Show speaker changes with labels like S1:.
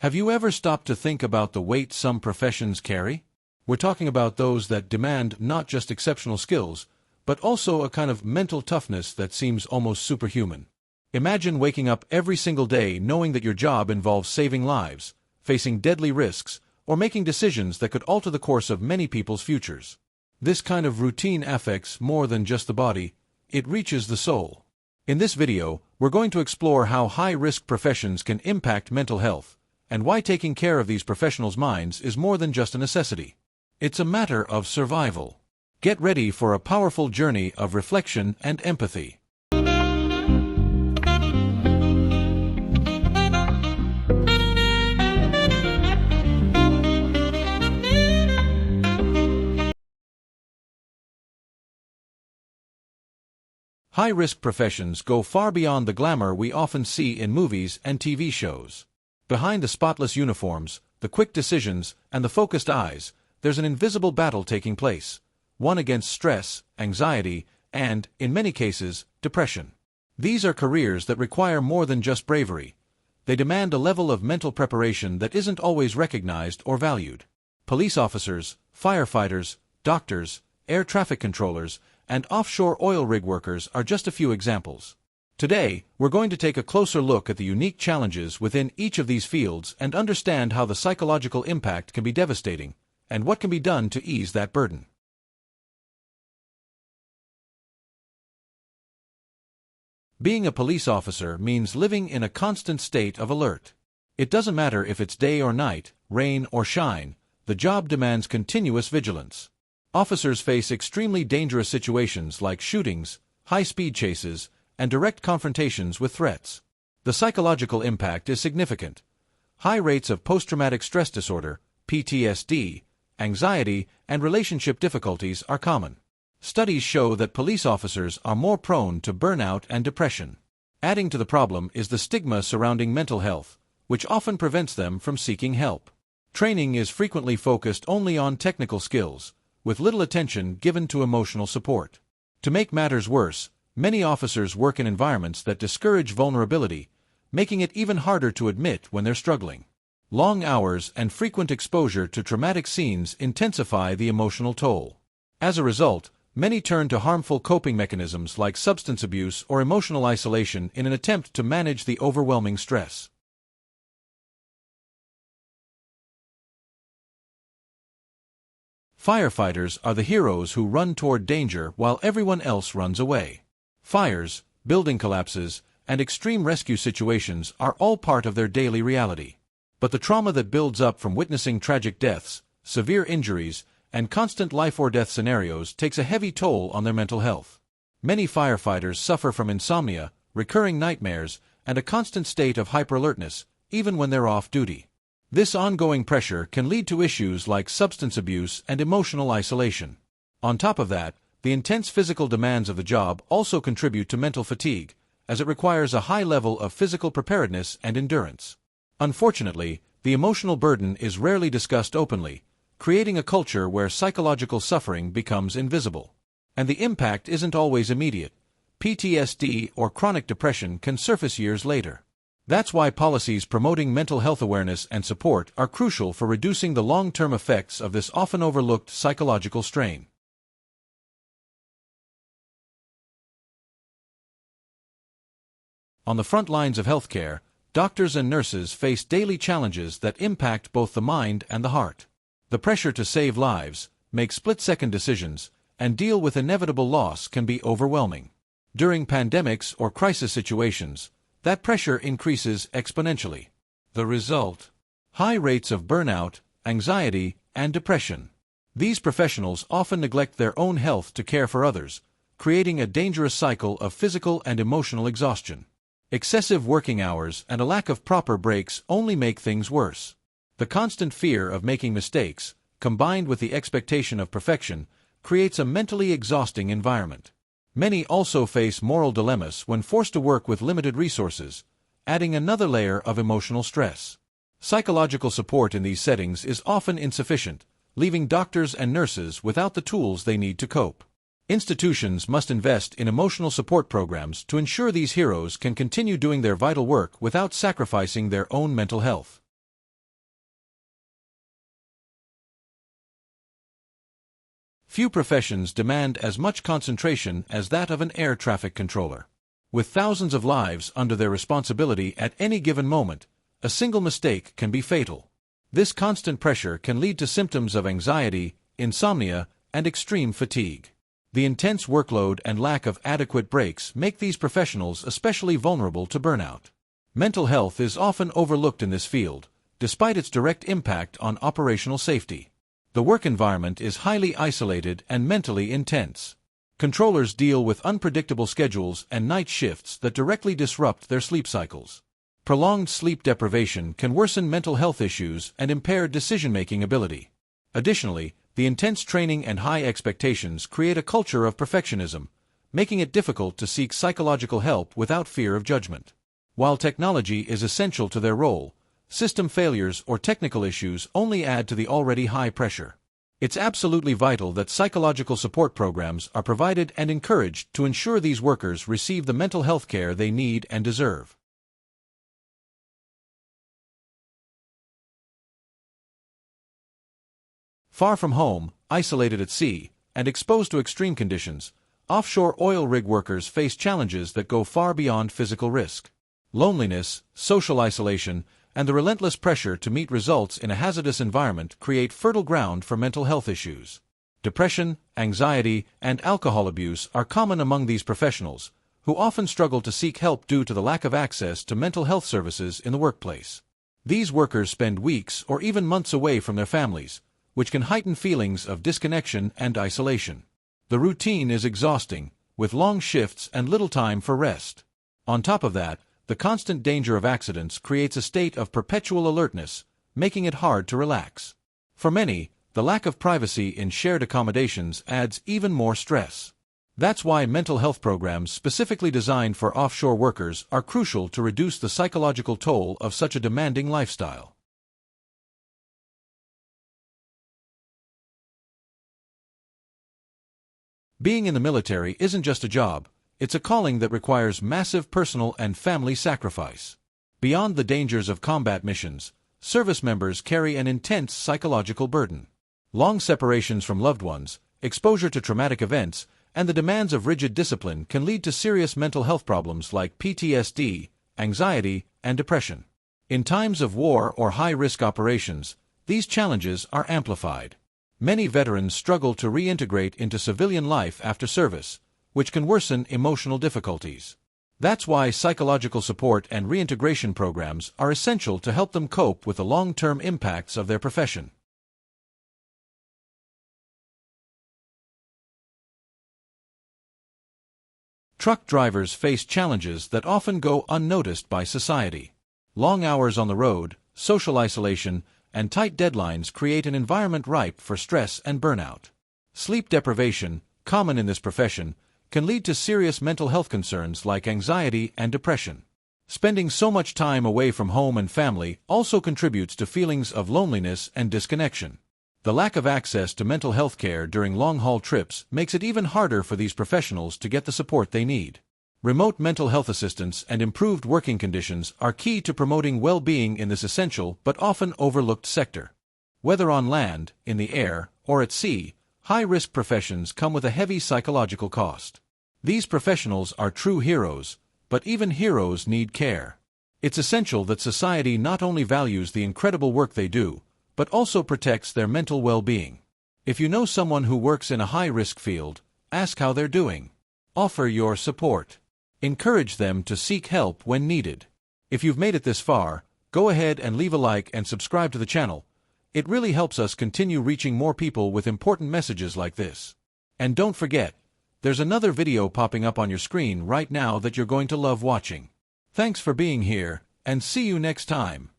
S1: Have you ever stopped to think about the weight some professions carry? We're talking about those that demand not just exceptional skills, but also a kind of mental toughness that seems almost superhuman. Imagine waking up every single day knowing that your job involves saving lives, facing deadly risks, or making decisions that could alter the course of many people's futures. This kind of routine affects more than just the body, it reaches the soul. In this video, we're going to explore how high-risk professions can impact mental health, and why taking care of these professionals' minds is more than just a necessity. It's a matter of survival. Get ready for a powerful journey of reflection and empathy. High-risk professions go far beyond the glamour we often see in movies and TV shows. Behind the spotless uniforms, the quick decisions, and the focused eyes, there's an invisible battle taking place, one against stress, anxiety, and, in many cases, depression. These are careers that require more than just bravery. They demand a level of mental preparation that isn't always recognized or valued. Police officers, firefighters, doctors, air traffic controllers, and offshore oil rig workers are just a few examples. Today, we're going to take a closer look at the unique challenges within each of these fields and understand how the psychological impact can be devastating, and what can be done to ease that burden. Being a police officer means living in a constant state of alert. It doesn't matter if it's day or night, rain or shine, the job demands continuous vigilance. Officers face extremely dangerous situations like shootings, high-speed chases, and direct confrontations with threats. The psychological impact is significant. High rates of post-traumatic stress disorder, PTSD, anxiety, and relationship difficulties are common. Studies show that police officers are more prone to burnout and depression. Adding to the problem is the stigma surrounding mental health, which often prevents them from seeking help. Training is frequently focused only on technical skills, with little attention given to emotional support. To make matters worse, many officers work in environments that discourage vulnerability, making it even harder to admit when they're struggling. Long hours and frequent exposure to traumatic scenes intensify the emotional toll. As a result, many turn to harmful coping mechanisms like substance abuse or emotional isolation in an attempt to manage the overwhelming stress. Firefighters are the heroes who run toward danger while everyone else runs away. Fires, building collapses, and extreme rescue situations are all part of their daily reality. But the trauma that builds up from witnessing tragic deaths, severe injuries, and constant life-or-death scenarios takes a heavy toll on their mental health. Many firefighters suffer from insomnia, recurring nightmares, and a constant state of hyper-alertness, even when they're off duty. This ongoing pressure can lead to issues like substance abuse and emotional isolation. On top of that, the intense physical demands of the job also contribute to mental fatigue, as it requires a high level of physical preparedness and endurance. Unfortunately, the emotional burden is rarely discussed openly, creating a culture where psychological suffering becomes invisible. And the impact isn't always immediate. PTSD or chronic depression can surface years later. That's why policies promoting mental health awareness and support are crucial for reducing the long-term effects of this often overlooked psychological strain. On the front lines of healthcare, doctors and nurses face daily challenges that impact both the mind and the heart. The pressure to save lives, make split-second decisions, and deal with inevitable loss can be overwhelming. During pandemics or crisis situations, that pressure increases exponentially. The result? High rates of burnout, anxiety, and depression. These professionals often neglect their own health to care for others, creating a dangerous cycle of physical and emotional exhaustion. Excessive working hours and a lack of proper breaks only make things worse. The constant fear of making mistakes, combined with the expectation of perfection, creates a mentally exhausting environment. Many also face moral dilemmas when forced to work with limited resources, adding another layer of emotional stress. Psychological support in these settings is often insufficient, leaving doctors and nurses without the tools they need to cope. Institutions must invest in emotional support programs to ensure these heroes can continue doing their vital work without sacrificing their own mental health. Few professions demand as much concentration as that of an air traffic controller. With thousands of lives under their responsibility at any given moment, a single mistake can be fatal. This constant pressure can lead to symptoms of anxiety, insomnia, and extreme fatigue. The intense workload and lack of adequate breaks make these professionals especially vulnerable to burnout. Mental health is often overlooked in this field, despite its direct impact on operational safety. The work environment is highly isolated and mentally intense. Controllers deal with unpredictable schedules and night shifts that directly disrupt their sleep cycles. Prolonged sleep deprivation can worsen mental health issues and impair decision-making ability. Additionally, the intense training and high expectations create a culture of perfectionism, making it difficult to seek psychological help without fear of judgment. While technology is essential to their role, system failures or technical issues only add to the already high pressure. It's absolutely vital that psychological support programs are provided and encouraged to ensure these workers receive the mental health care they need and deserve. Far from home, isolated at sea, and exposed to extreme conditions, offshore oil rig workers face challenges that go far beyond physical risk. Loneliness, social isolation, and the relentless pressure to meet results in a hazardous environment create fertile ground for mental health issues. Depression, anxiety, and alcohol abuse are common among these professionals, who often struggle to seek help due to the lack of access to mental health services in the workplace. These workers spend weeks or even months away from their families, which can heighten feelings of disconnection and isolation. The routine is exhausting, with long shifts and little time for rest. On top of that, the constant danger of accidents creates a state of perpetual alertness, making it hard to relax. For many, the lack of privacy in shared accommodations adds even more stress. That's why mental health programs specifically designed for offshore workers are crucial to reduce the psychological toll of such a demanding lifestyle. Being in the military isn't just a job, it's a calling that requires massive personal and family sacrifice. Beyond the dangers of combat missions, service members carry an intense psychological burden. Long separations from loved ones, exposure to traumatic events, and the demands of rigid discipline can lead to serious mental health problems like PTSD, anxiety, and depression. In times of war or high-risk operations, these challenges are amplified. Many veterans struggle to reintegrate into civilian life after service, which can worsen emotional difficulties. That's why psychological support and reintegration programs are essential to help them cope with the long-term impacts of their profession. Truck drivers face challenges that often go unnoticed by society. Long hours on the road, social isolation, and tight deadlines create an environment ripe for stress and burnout. Sleep deprivation, common in this profession, can lead to serious mental health concerns like anxiety and depression. Spending so much time away from home and family also contributes to feelings of loneliness and disconnection. The lack of access to mental health care during long-haul trips makes it even harder for these professionals to get the support they need. Remote mental health assistance and improved working conditions are key to promoting well-being in this essential but often overlooked sector. Whether on land, in the air, or at sea, high-risk professions come with a heavy psychological cost. These professionals are true heroes, but even heroes need care. It's essential that society not only values the incredible work they do, but also protects their mental well-being. If you know someone who works in a high-risk field, ask how they're doing. Offer your support. Encourage them to seek help when needed. If you've made it this far, go ahead and leave a like and subscribe to the channel. It really helps us continue reaching more people with important messages like this. And don't forget, there's another video popping up on your screen right now that you're going to love watching. Thanks for being here, and see you next time.